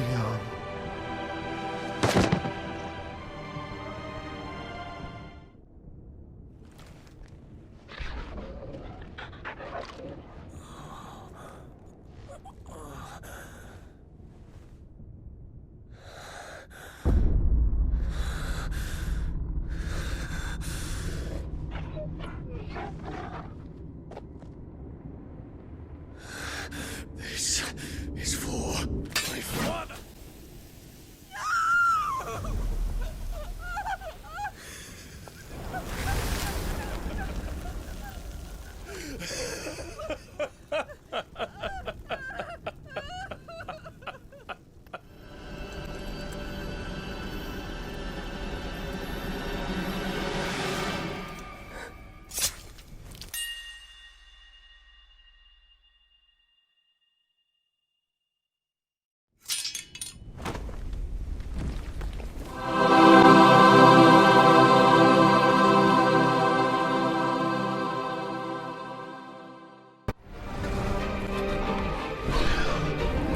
kematian. This is for my father.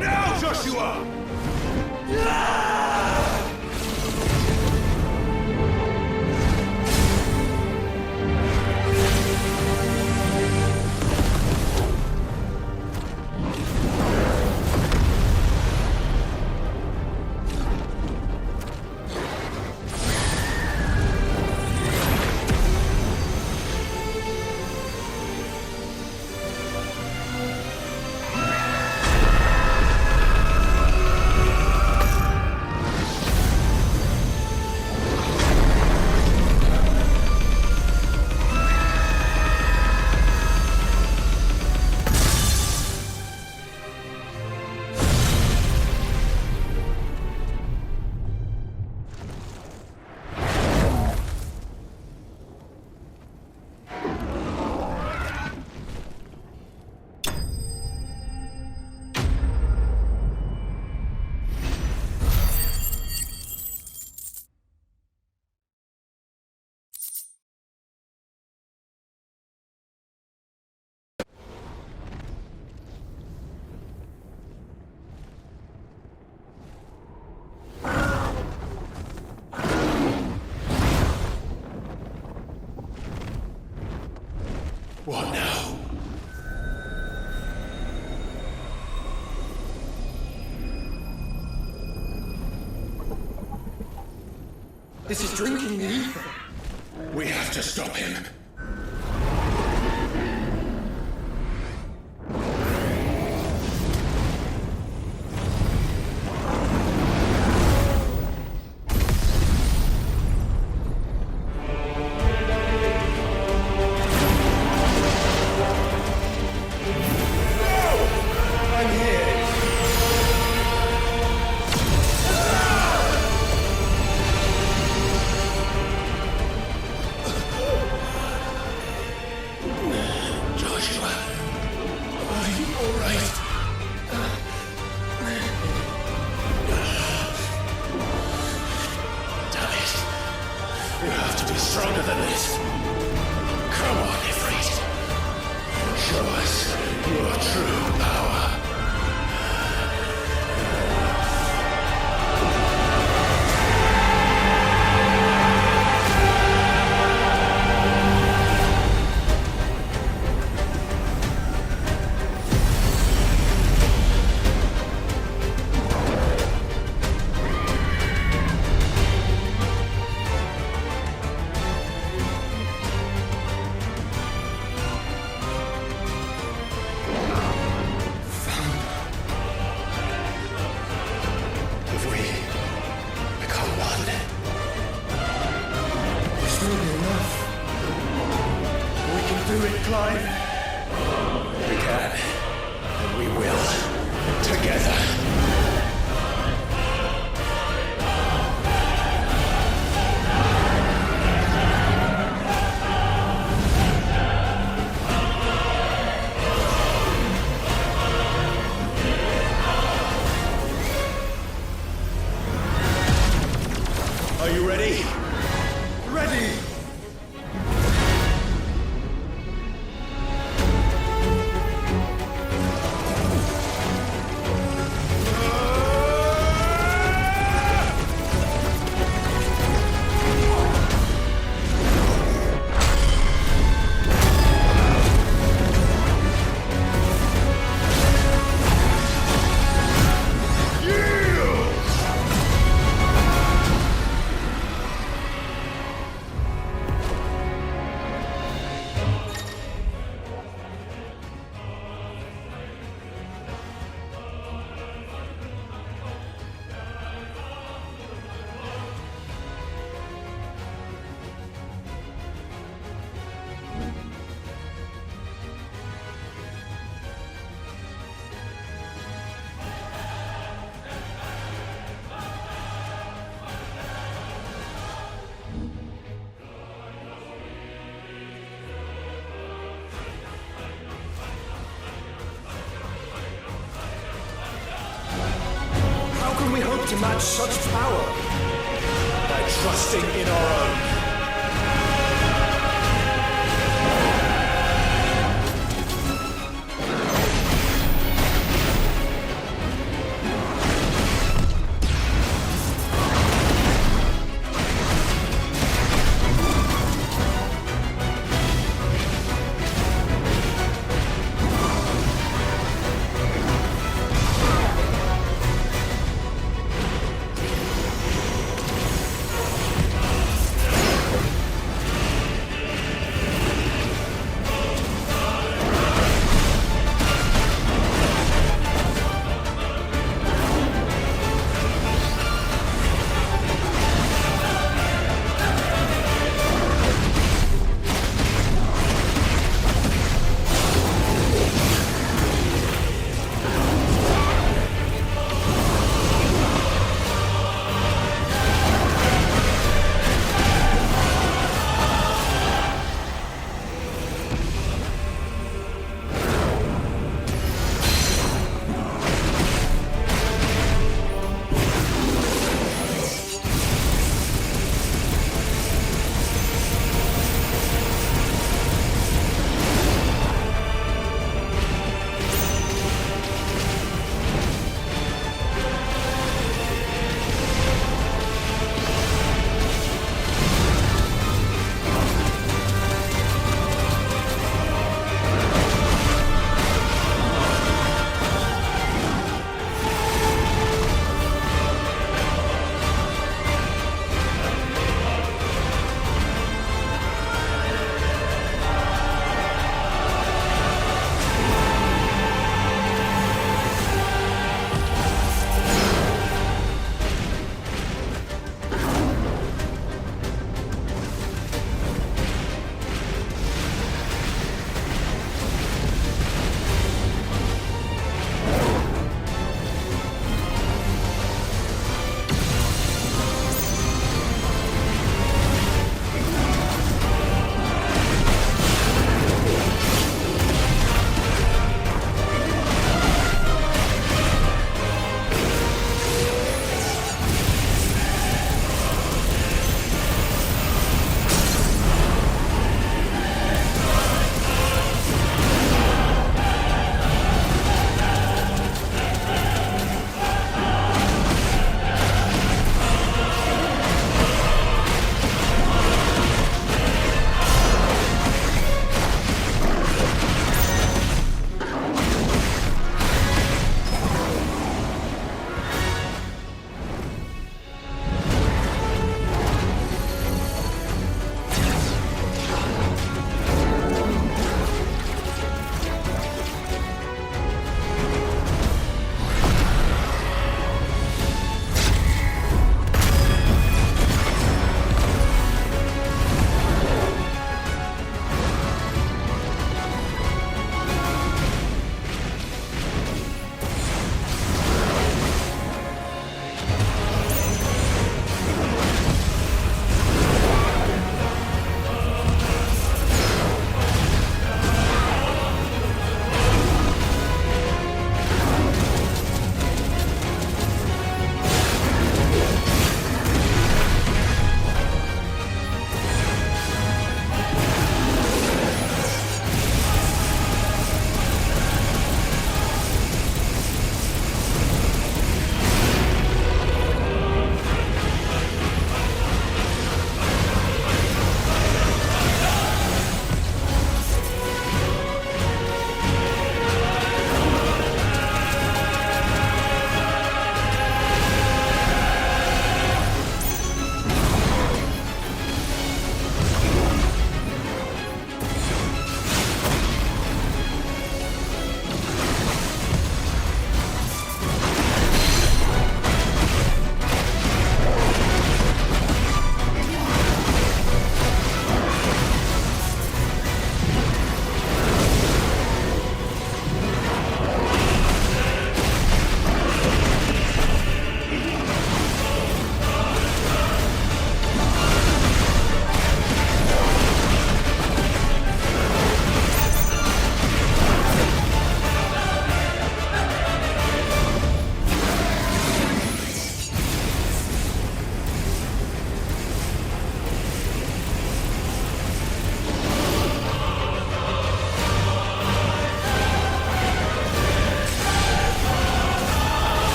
Now, Joshua! What now? This is drinking the ether. We have to stop him. Stronger than this. Come on, Ifrit. Show us your true power. Clive. We can. And we will. Together. Are you ready? Ready! hope to match such power? By trusting in our own.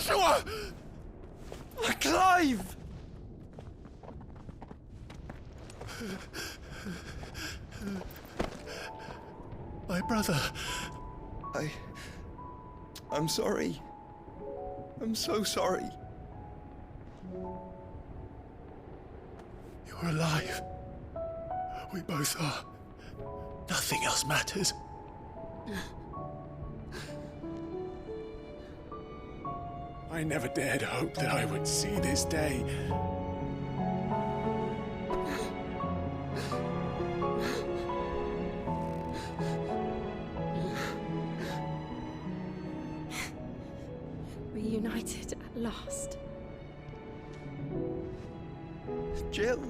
Joshua! Clive! My brother. I'm sorry. I'm so sorry. You're alive. We both are. Nothing else matters. I never dared hope that I would see this day. Reunited at last. Jill.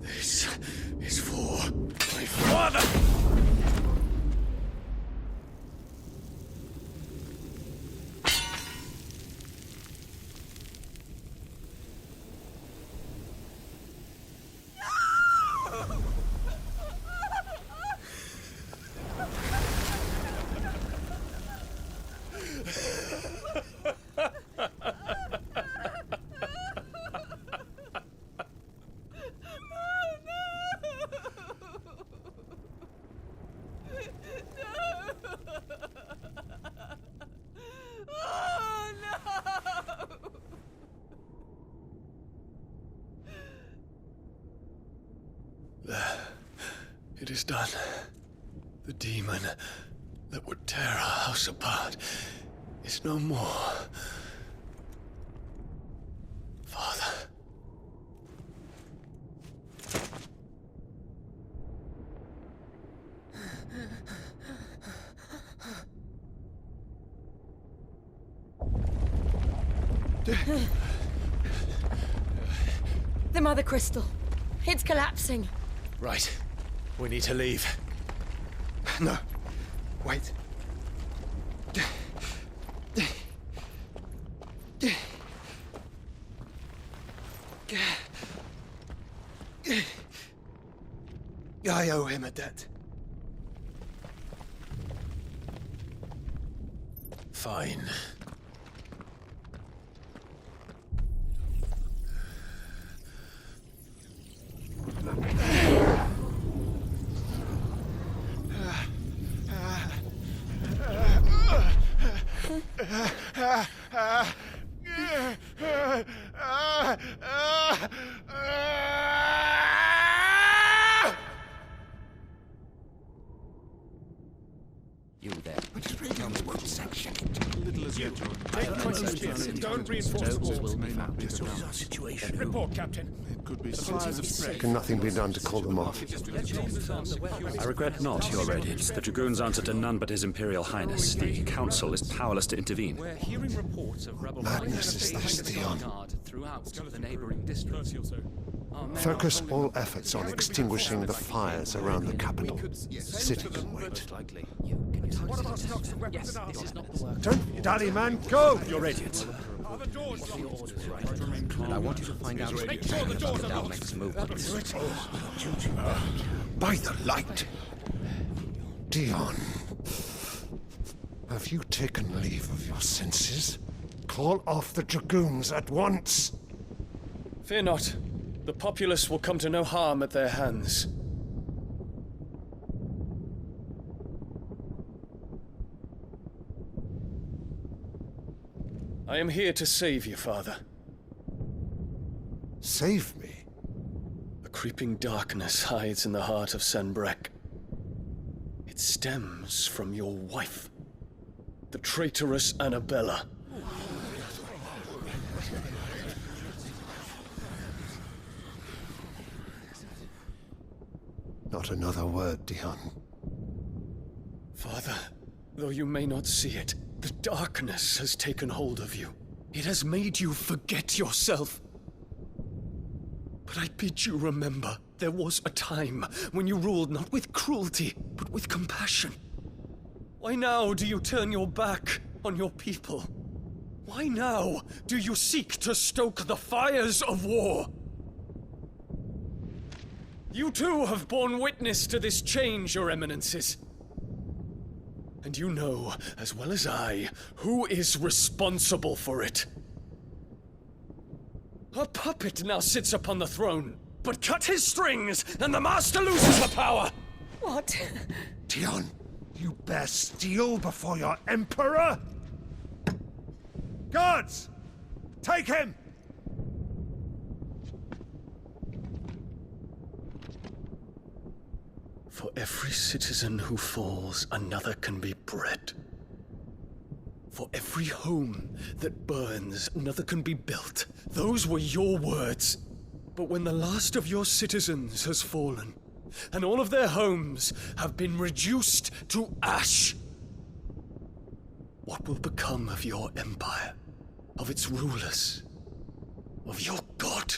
This is for my father! It is done. The demon that would tear our house apart is no more. Father. The Mother Crystal. It's collapsing. Right. We need to leave. No. Wait. I owe him a debt. Fine. You there. Tell me what section. Don't reinforce the walls. Will be found. This is our situation. Report, Captain. It could be signs of strength. Can nothing be done to call them off? I regret not, Your Radiance. The Dragoons answer to none but His Imperial Highness. The Council is powerless to intervene. We're hearing reports of rebel Madness is this, Theon. throughout the neighboring districts. Focus all efforts on extinguishing the fires around the capital. Sit and wait. Don't be dally, man. Go! Your Radiance. And I want you to find out about Dalmec's movements. By the light! Dion, have you taken leave of your senses? Call off the Dragoons at once! Fear not. The populace will come to no harm at their hands. I am here to save you, Father. Save me? A creeping darkness hides in the heart of Senbrek. It stems from your wife, the traitorous Anabella. Not another word, Dion. Father, though you may not see it, The darkness has taken hold of you. It has made you forget yourself. But I bid you remember, there was a time when you ruled not with cruelty, but with compassion. Why now do you turn your back on your people? Why now do you seek to stoke the fires of war? You too have borne witness to this change, Your Eminences. And you know, as well as I, who is responsible for it. A puppet now sits upon the throne, but cut his strings, and the master loses the power! What? Dion, you bear steel before your emperor? Guards! Take him! For every citizen who falls, another can be bred. For every home that burns, another can be built. Those were your words. But when the last of your citizens has fallen, and all of their homes have been reduced to ash, what will become of your empire, of its rulers, of your god?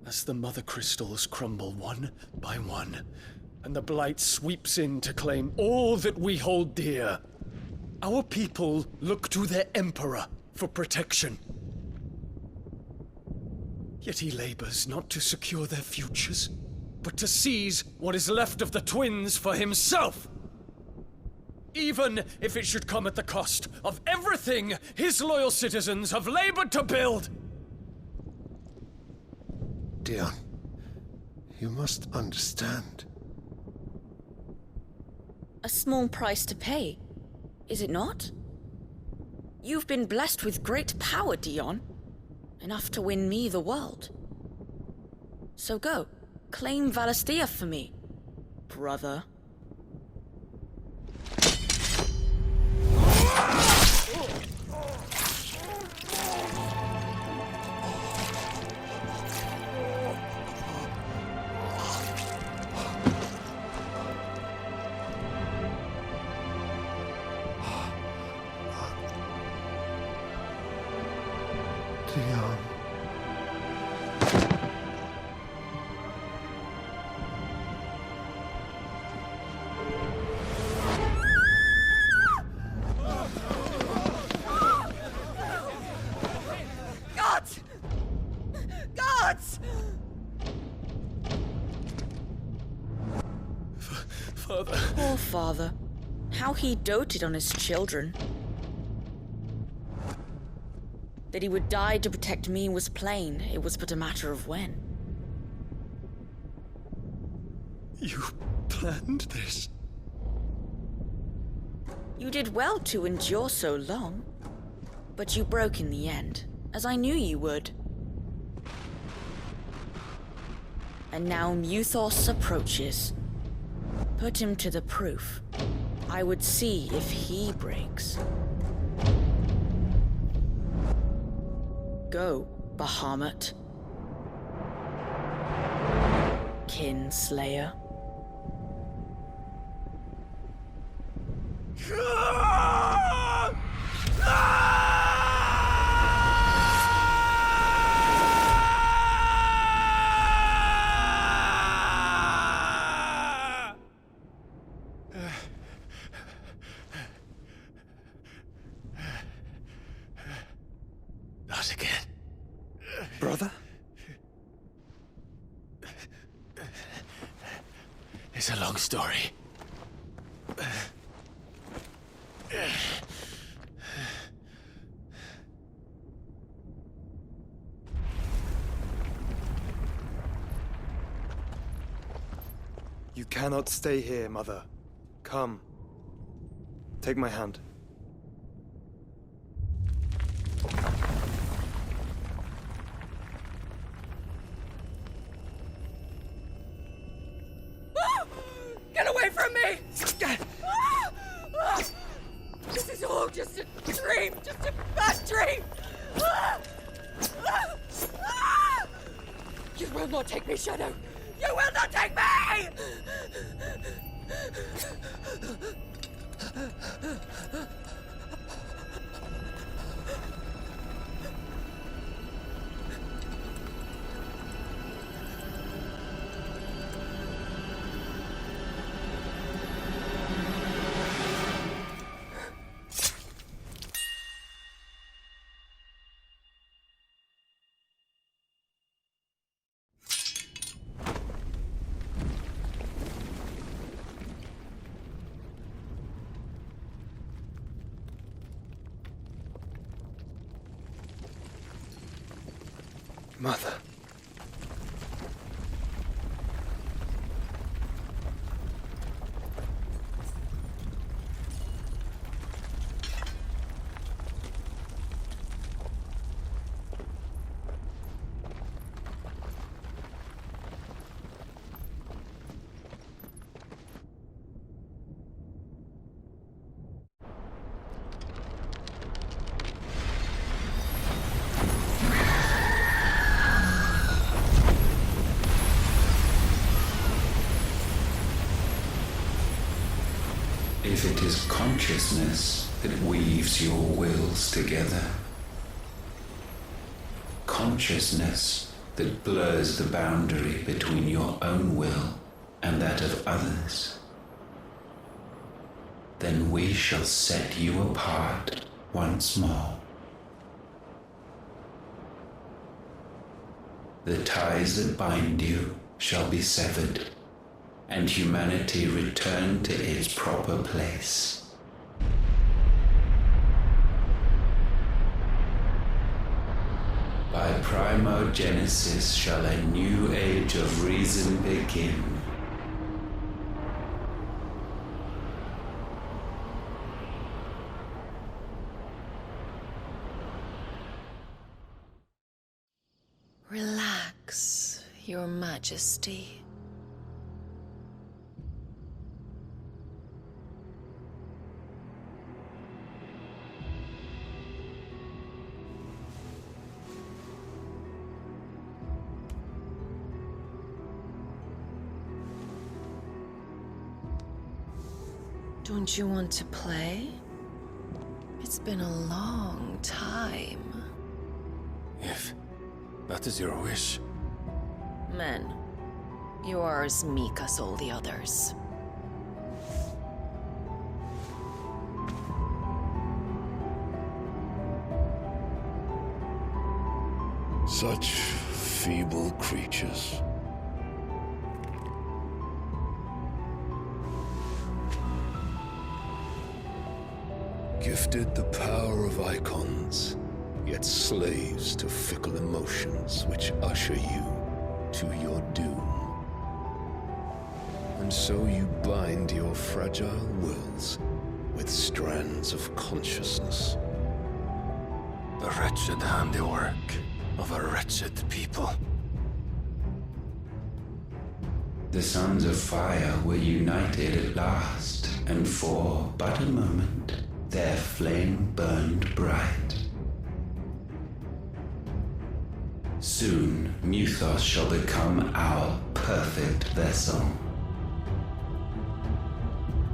As the mother crystals crumble one by one, and the blight sweeps in to claim all that we hold dear, our people look to their emperor for protection. Yet he labors not to secure their futures, but to seize what is left of the twins for himself. Even if it should come at the cost of everything his loyal citizens have labored to build. Dion, you must understand. A small price to pay, is it not? You've been blessed with great power, Dion. Enough to win me the world. So go, claim Valisthea for me, brother. Dion. Gods! Gods! Father. Poor father. How he doted on his children. That he would die to protect me was plain. It was but a matter of when. You planned this? You did well to endure so long. But you broke in the end, as I knew you would. And now Muthos approaches. Put him to the proof. I would see if he breaks. Go, Bahamut. Kinslayer. Not again. Brother? It's a long story. You cannot stay here, Mother. Come. Take my hand. Get away from me! This is all just a dream, just a bad dream! You will not take me, Shadow! You will not take me! Mother. If it is consciousness that weaves your wills together, consciousness that blurs the boundary between your own will and that of others, then we shall set you apart once more. The ties that bind you shall be severed, and humanity return to its proper place. By primogenesis shall a new age of reason begin. Relax, Your Majesty. Don't you want to play? It's been a long time. If that is your wish. Men, you are as meek as all the others. Such feeble creatures. Gifted the power of icons, yet slaves to fickle emotions which usher you to your doom. And so you bind your fragile wills with strands of consciousness. The wretched handiwork of a wretched people. The sons of fire were united at last, and for but a moment their flame burned bright. Soon, Muthos shall become our perfect vessel.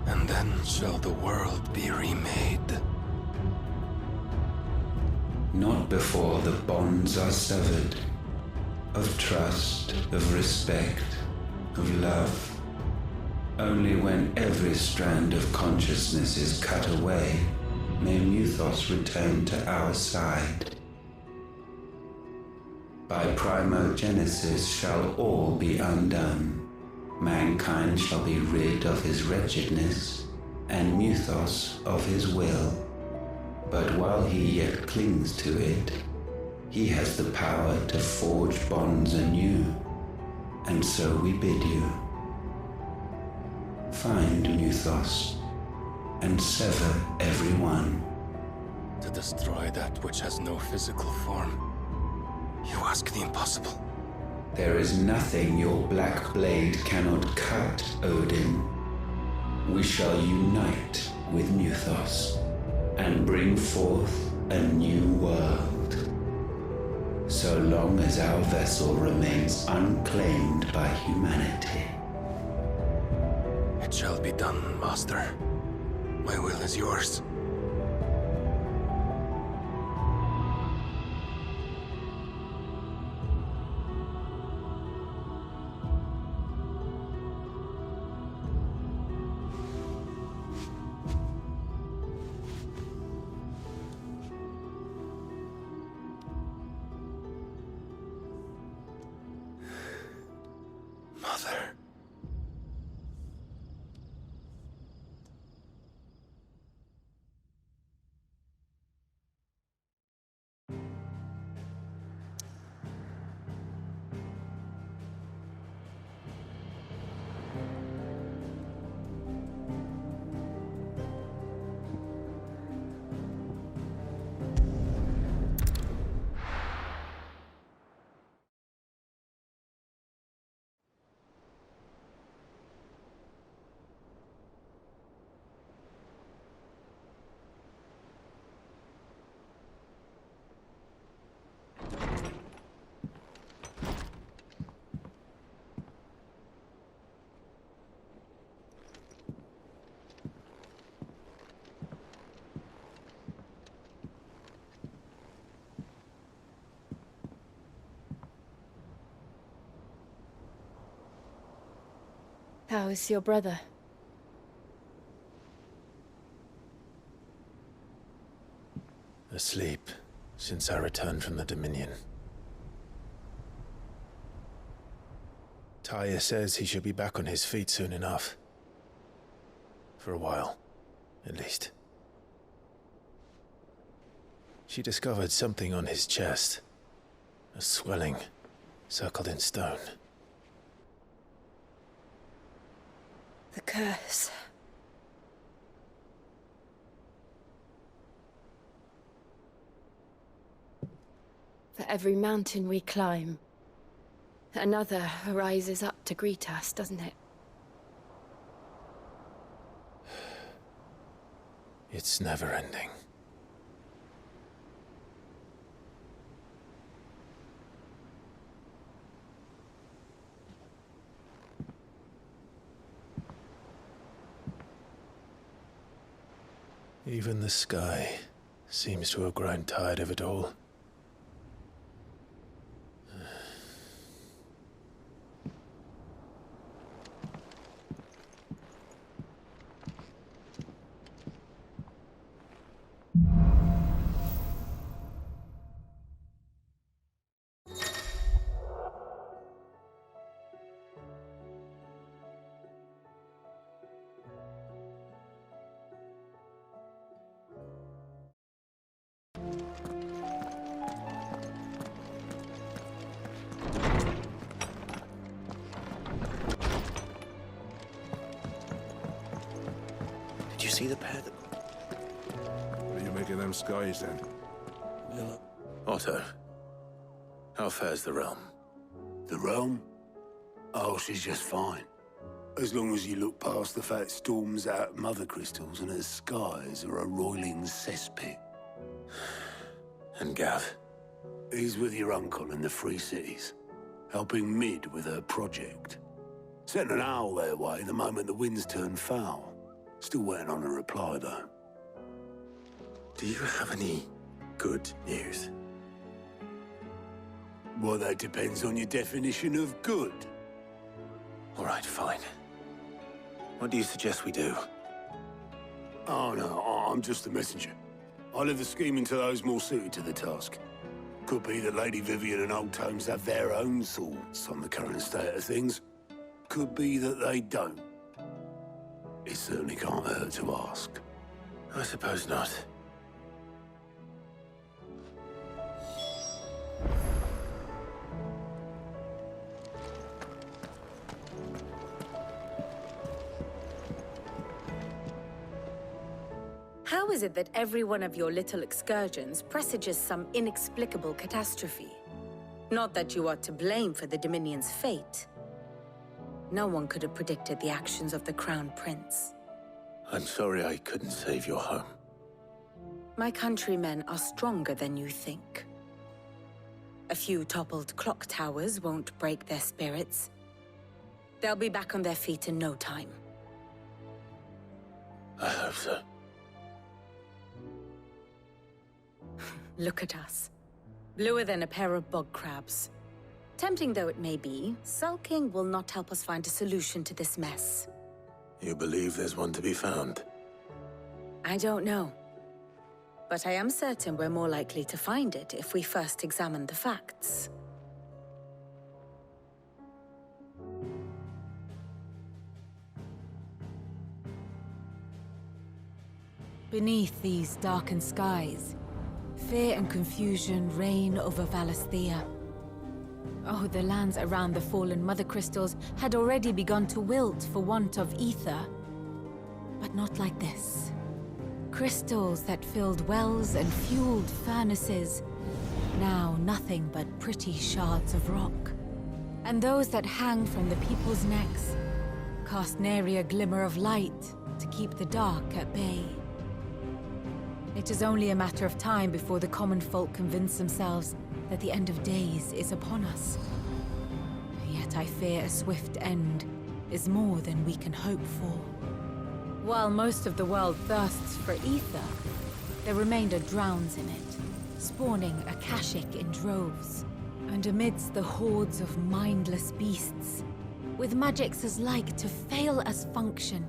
And then shall the world be remade. Not before the bonds are severed, of trust, of respect, of love. Only when every strand of consciousness is cut away, may Muthos return to our side. By primogenesis shall all be undone. Mankind shall be rid of his wretchedness, and Muthos of his will. But while he yet clings to it, he has the power to forge bonds anew, and so we bid you. Find Muthos, and sever every one. To destroy that which has no physical form. You ask the impossible. There is nothing your black blade cannot cut, Odin. We shall unite with Muthos, and bring forth a new world. So long as our vessel remains unclaimed by humanity. It shall be done, Master. My will is yours. Mother. How is your brother? Asleep since I returned from the Dominion. Taya says he should be back on his feet soon enough. For a while, at least. She discovered something on his chest. A swelling, circled in stone. The curse. For every mountain we climb, another rises up to greet us, doesn't it? It's never ending. Even the sky seems to have grown tired of it all. Did you see the pair that... What do you make of them skies, then? Otto, how fares the realm? The realm? Oh, she's just fine. As long as you look past the fact storms out mother crystals and her skies are a roiling cesspit. And Gav? He's with your uncle in the Free Cities, helping Mid with her project. Sent an owl their way the moment the winds turned foul. Still waiting on a reply, though. Do you have any good news? Well, that depends on your definition of good. All right, fine. What do you suggest we do? Oh, no, I'm just a messenger. I leave the scheming to those more suited to the task. Could be that Lady Vivian and Old Tomes have their own thoughts on the current state of things. Could be that they don't. It certainly can't hurt to ask. I suppose not. How is it that every one of your little excursions presages some inexplicable catastrophe? Not that you are to blame for the Dominion's fate. No one could have predicted the actions of the Crown Prince. I'm sorry I couldn't save your home. My countrymen are stronger than you think. A few toppled clock towers won't break their spirits. They'll be back on their feet in no time. I hope so. Look at us. Bluer than a pair of bog crabs. Tempting though it may be, sulking will not help us find a solution to this mess. You believe there's one to be found? I don't know. But I am certain we're more likely to find it if we first examine the facts. Beneath these darkened skies, fear and confusion reign over Valisthea. Oh, the lands around the fallen Mother Crystals had already begun to wilt for want of ether. But not like this. Crystals that filled wells and fueled furnaces, now nothing but pretty shards of rock. And those that hang from the people's necks cast nary a glimmer of light to keep the dark at bay. It is only a matter of time before the common folk convince themselves that the end of days is upon us. Yet I fear a swift end is more than we can hope for. While most of the world thirsts for ether, the remainder drowns in it, spawning Akashic in droves. And amidst the hordes of mindless beasts, with magics as like to fail as function,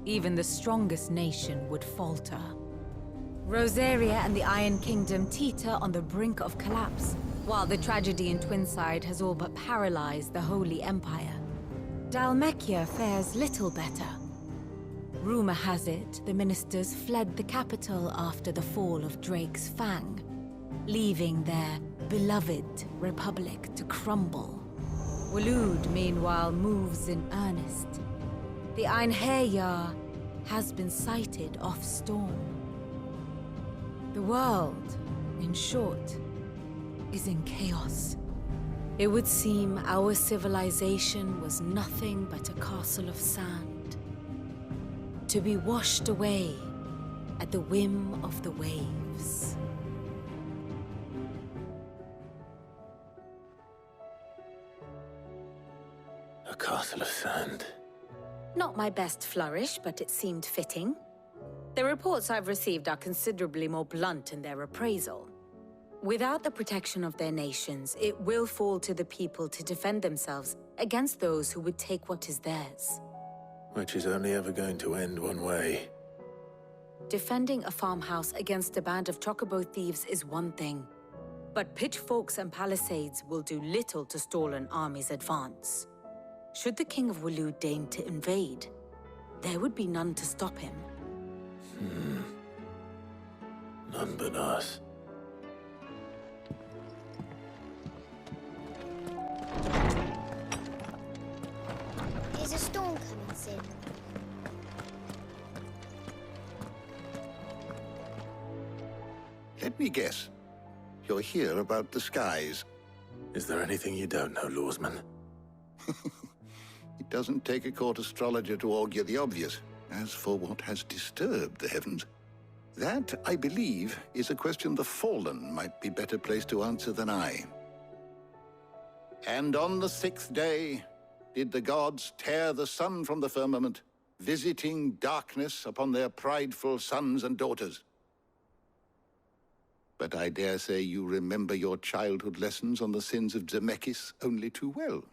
even the strongest nation would falter. Rosaria and the Iron Kingdom teeter on the brink of collapse, while the tragedy in Twinside has all but paralyzed the Holy Empire. Dhalmekia fares little better. Rumor has it the ministers fled the capital after the fall of Drake's Fang, leaving their beloved republic to crumble. Waloed, meanwhile, moves in earnest. The Einherjar has been sighted off Storm. The world, in short, is in chaos. It would seem our civilization was nothing but a castle of sand, to be washed away at the whim of the waves. A castle of sand. Not my best flourish, but it seemed fitting. The reports I've received are considerably more blunt in their appraisal. Without the protection of their nations, it will fall to the people to defend themselves against those who would take what is theirs. Which is only ever going to end one way. Defending a farmhouse against a band of chocobo thieves is one thing, but pitchforks and palisades will do little to stall an army's advance. Should the King of Waloed deign to invade, there would be none to stop him. None but us. Is a storm coming soon? Let me guess. You're here about the skies. Is there anything you don't know, Lawsman? It doesn't take a court astrologer to augur the obvious. As for what has disturbed the heavens, that, I believe, is a question the Fallen might be better placed to answer than I. And on the 6th day did the gods tear the sun from the firmament, visiting darkness upon their prideful sons and daughters. But I dare say you remember your childhood lessons on the sins of Zemeckis only too well.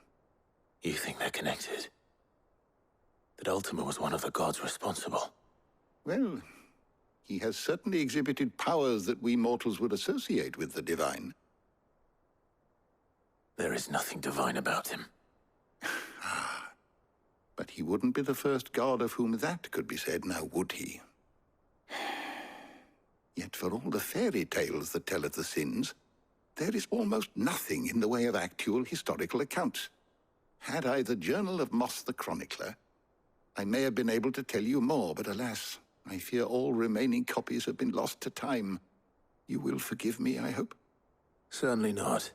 You think they're connected? That Ultima was one of the gods responsible? Well, he has certainly exhibited powers that we mortals would associate with the divine. There is nothing divine about him. But he wouldn't be the first god of whom that could be said, now would he? Yet for all the fairy tales that tell of the sins, there is almost nothing in the way of actual historical accounts. Had I the Journal of Moss the Chronicler, I may have been able to tell you more, but alas, I fear all remaining copies have been lost to time. You will forgive me, I hope? Certainly not.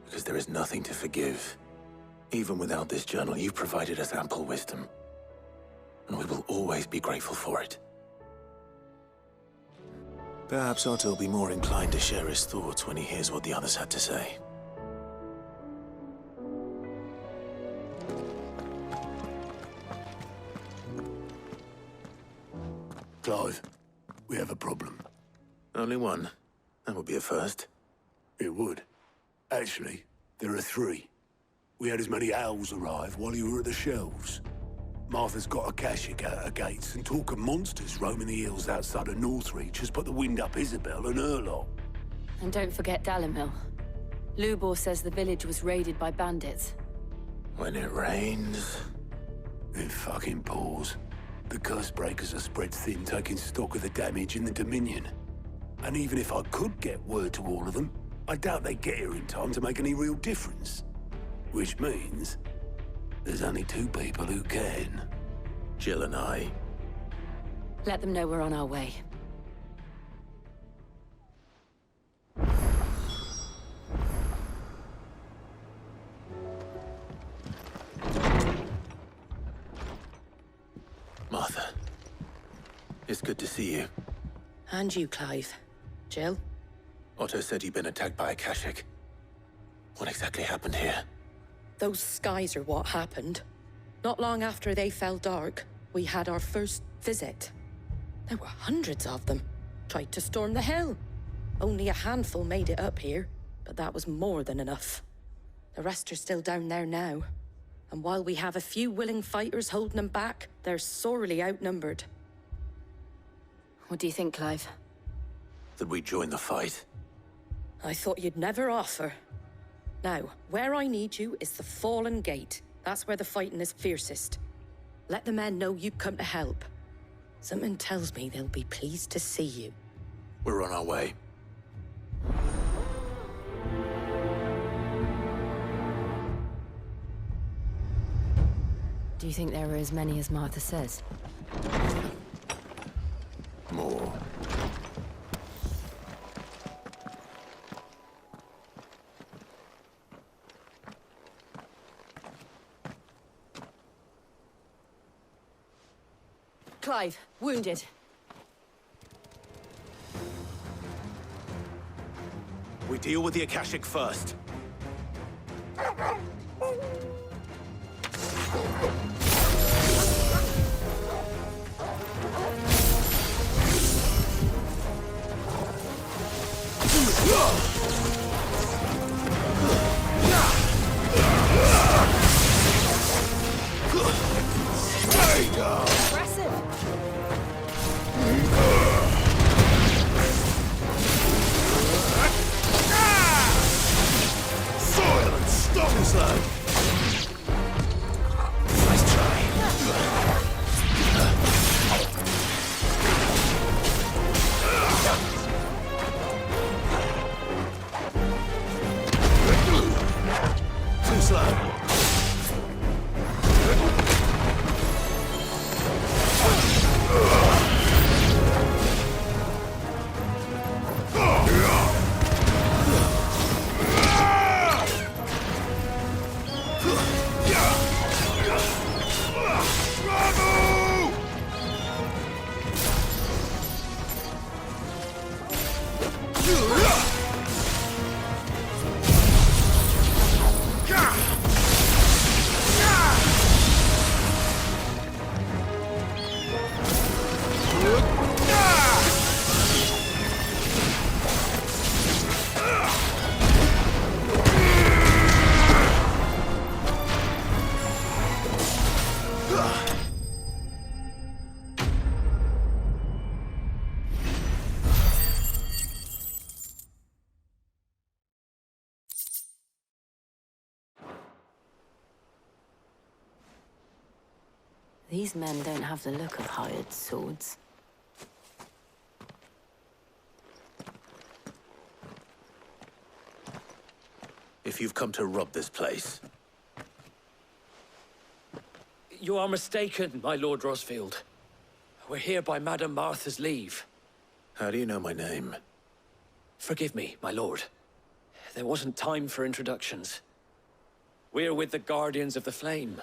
Because there is nothing to forgive. Even without this journal, you've provided us ample wisdom. And we will always be grateful for it. Perhaps Otto will be more inclined to share his thoughts when he hears what the others had to say. Clive, we have a problem. Only one. That would be a first. It would. Actually, there are 3. We had as many owls arrive while you were at the shelves. Martha's got a Akashic out her gates, and talk of monsters roaming the hills outside of Northreach has put the wind up Isabel and her lot. And don't forget Dalimil. Lubor says the village was raided by bandits. When it rains... It fucking pours. The curse breakers are spread thin, taking stock of the damage in the Dominion. And even if I could get word to all of them, I doubt they'd get here in time to make any real difference. Which means... there's only 2 people who can. Jill and I. Let them know we're on our way. Martha. It's good to see you. And you, Clive. Jill? Otto said you'd been attacked by Akashic. What exactly happened here? Those skies are what happened. Not long after they fell dark, we had our first visit. There were hundreds of them. Tried to storm the hill. Only a handful made it up here, but that was more than enough. The rest are still down there now. And while we have a few willing fighters holding them back, they're sorely outnumbered. What do you think, Clive? That we join the fight? I thought you'd never offer. Now, where I need you is the Fallen Gate. That's where the fighting is fiercest. Let the men know you come to help. Something tells me they'll be pleased to see you. We're on our way. Do you think there are as many as Martha says? More. Clive, wounded. We deal with the Akashic first. These men don't have the look of hired swords. If you've come to rob this place... You are mistaken, my Lord Rosfield. We're here by Madame Martha's leave. How do you know my name? Forgive me, my lord. There wasn't time for introductions. We're with the Guardians of the Flame.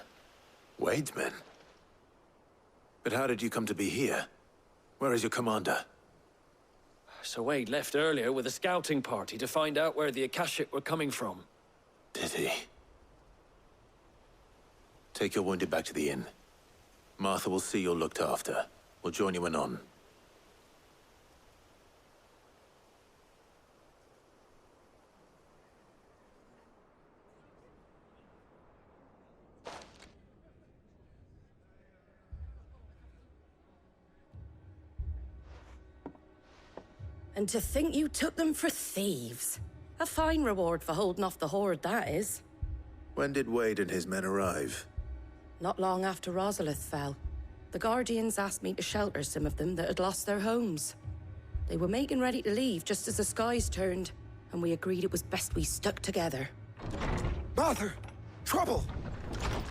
Wade's men? But how did you come to be here? Where is your commander? Sir Wade left earlier with a scouting party to find out where the Akashic were coming from. Did he? Take your wounded back to the inn. Martha will see you're looked after. We'll join you anon. And to think you took them for thieves. A fine reward for holding off the horde, that is. When did Wade and his men arrive? Not long after Rosalith fell. The Guardians asked me to shelter some of them that had lost their homes. They were making ready to leave just as the skies turned, and we agreed it was best we stuck together. Martha! Trouble!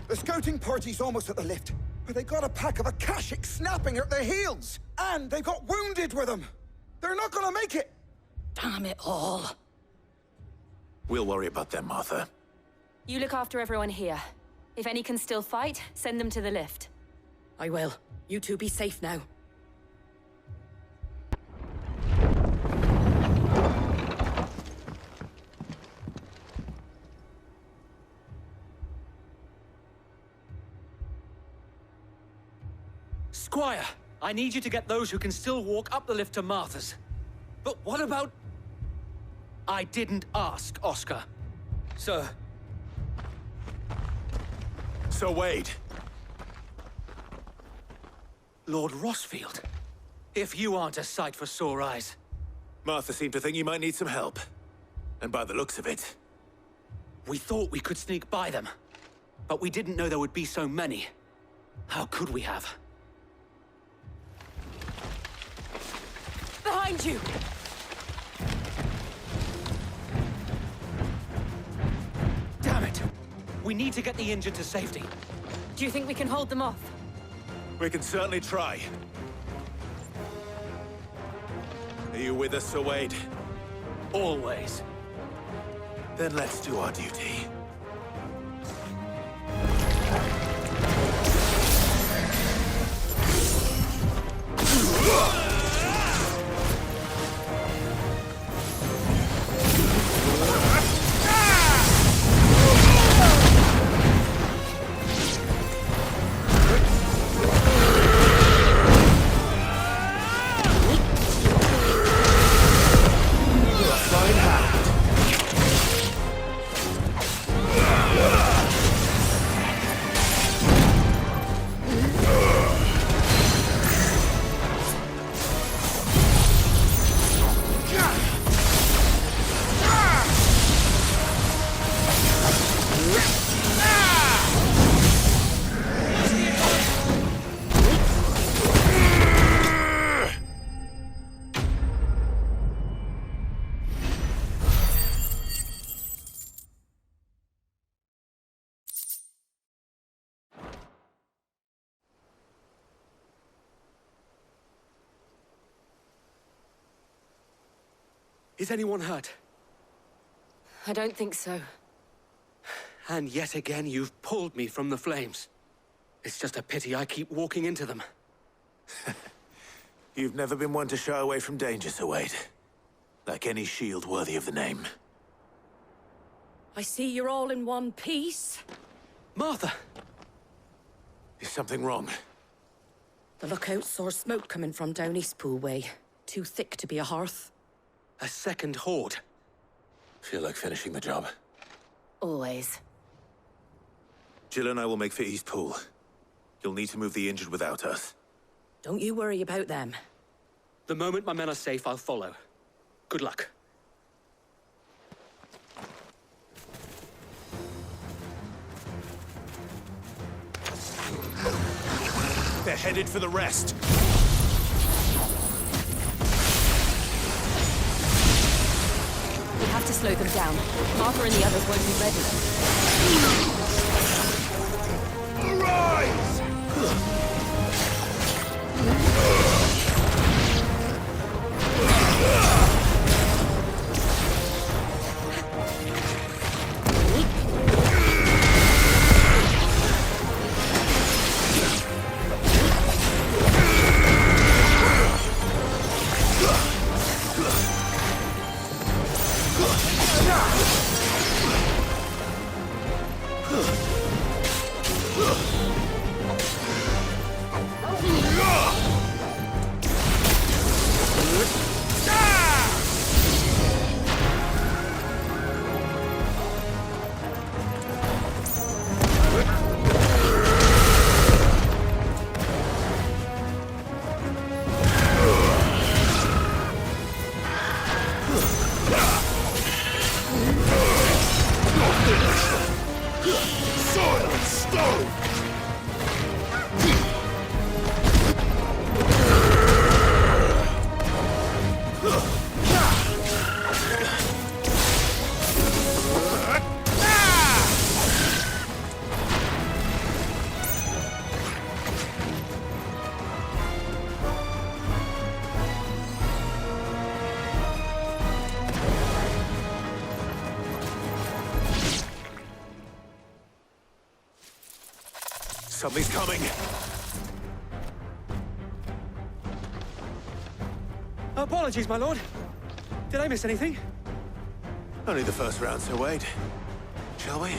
The scouting party's almost at the lift, but they got a pack of Akashics snapping at their heels! And they got wounded with them! They're not gonna make it! Damn it all. We'll worry about them, Martha. You look after everyone here. If any can still fight, send them to the lift. I will. You two be safe now. Squire, I need you to get those who can still walk up the lift to Martha's. But what about... I didn't ask, Oscar. Sir. Sir Wade. Lord Rossfield. If you aren't a sight for sore eyes. Martha seemed to think you might need some help. And by the looks of it... We thought we could sneak by them. But we didn't know there would be so many. How could we have? Behind you! Damn it! We need to get the injured to safety. Do you think we can hold them off? We can certainly try. Are you with us, Sir Wade? Always. Then let's do our duty. Is anyone hurt? I don't think so. And yet again, you've pulled me from the flames. It's just a pity I keep walking into them. You've never been one to shy away from danger, Sir Wade. Like any shield worthy of the name. I see you're all in one piece. Martha! Is something wrong? The lookout saw smoke coming from down Eastpool way. Too thick to be a hearth. A second horde. Feel like finishing the job. Always. Jill and I will make for Eastpool. You'll need to move the injured without us. Don't you worry about them. The moment my men are safe, I'll follow. Good luck. They're headed for the rest. We have to slow them down. Martha and the others won't be ready. Arise! Something's coming. Apologies, my lord. Did I miss anything? Only the first round, so wait. Shall we?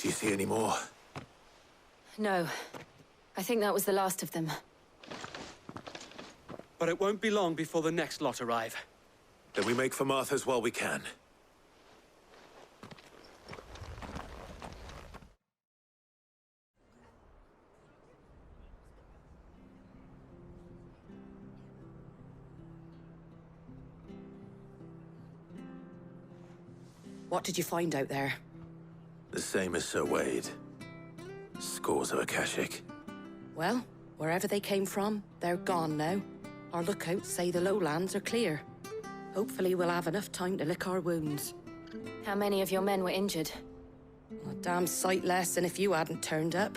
Do you see any more? No. I think that was the last of them. But it won't be long before the next lot arrive. Then we make for Martha's while we can. What did you find out there? The same as Sir Wade. Scores of Akashic. Well, wherever they came from, they're gone now. Our lookouts say the lowlands are clear. Hopefully we'll have enough time to lick our wounds. How many of your men were injured? A damn sight less than if you hadn't turned up.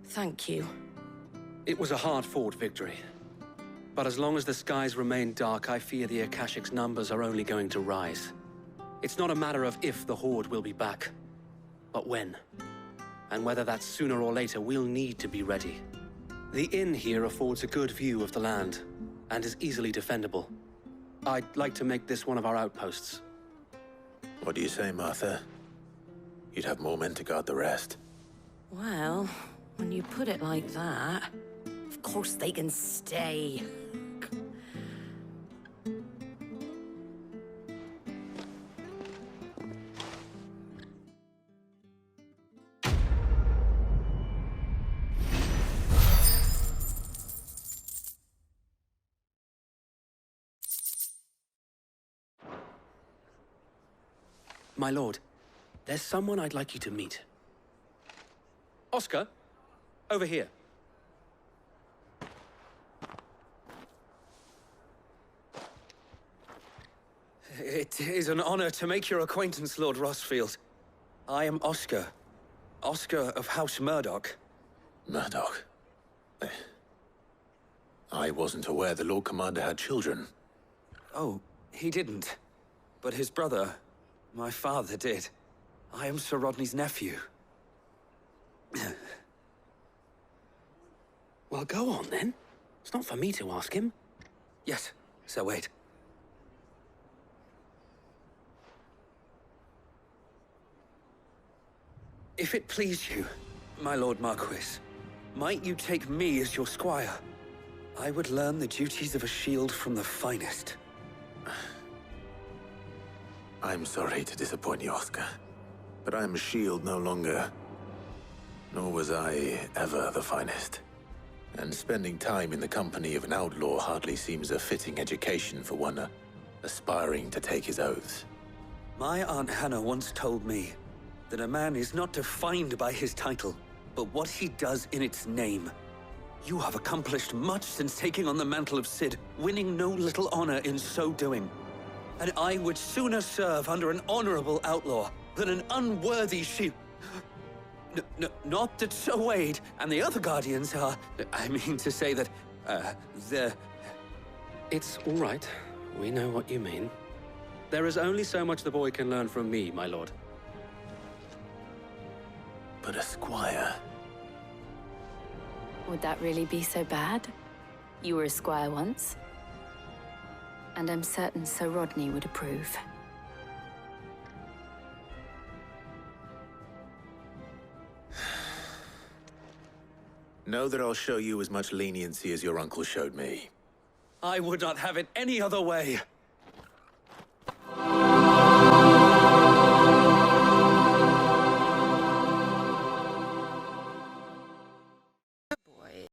Thank you. It was a hard-fought victory. But as long as the skies remain dark, I fear the Akashic's numbers are only going to rise. It's not a matter of if the Horde will be back, but when. And whether that's sooner or later, we'll need to be ready. The inn here affords a good view of the land, and is easily defendable. I'd like to make this one of our outposts. What do you say, Martha? You'd have more men to guard the rest. Well, when you put it like that, of course they can stay. My lord, there's someone I'd like you to meet. Oscar, over here. It is an honor to make your acquaintance, Lord Rossfield. I am Oscar. Oscar of House Murdoch. Murdoch? I wasn't aware the Lord Commander had children. Oh, he didn't. But his brother, my father, did. I am Sir Rodney's nephew. Well, go on, then. It's not for me to ask him. Yes, Sir Wade. If it please you, my Lord Marquis, might you take me as your squire? I would learn the duties of a shield from the finest. I'm sorry to disappoint you, Oscar, but I am a shield no longer. Nor was I ever the finest. And spending time in the company of an outlaw hardly seems a fitting education for one aspiring to take his oaths. My Aunt Hannah once told me that a man is not defined by his title, but what he does in its name. You have accomplished much since taking on the mantle of Cid, winning no little honor in so doing. And I would sooner serve under an honorable outlaw than an unworthy shield. Not that Sir Wade and the other Guardians are... I mean to say that, they're... It's all right. We know what you mean. There is only so much the boy can learn from me, my lord. But a squire... Would that really be so bad? You were a squire once. And I'm certain Sir Rodney would approve. Know that I'll show you as much leniency as your uncle showed me. I would not have it any other way.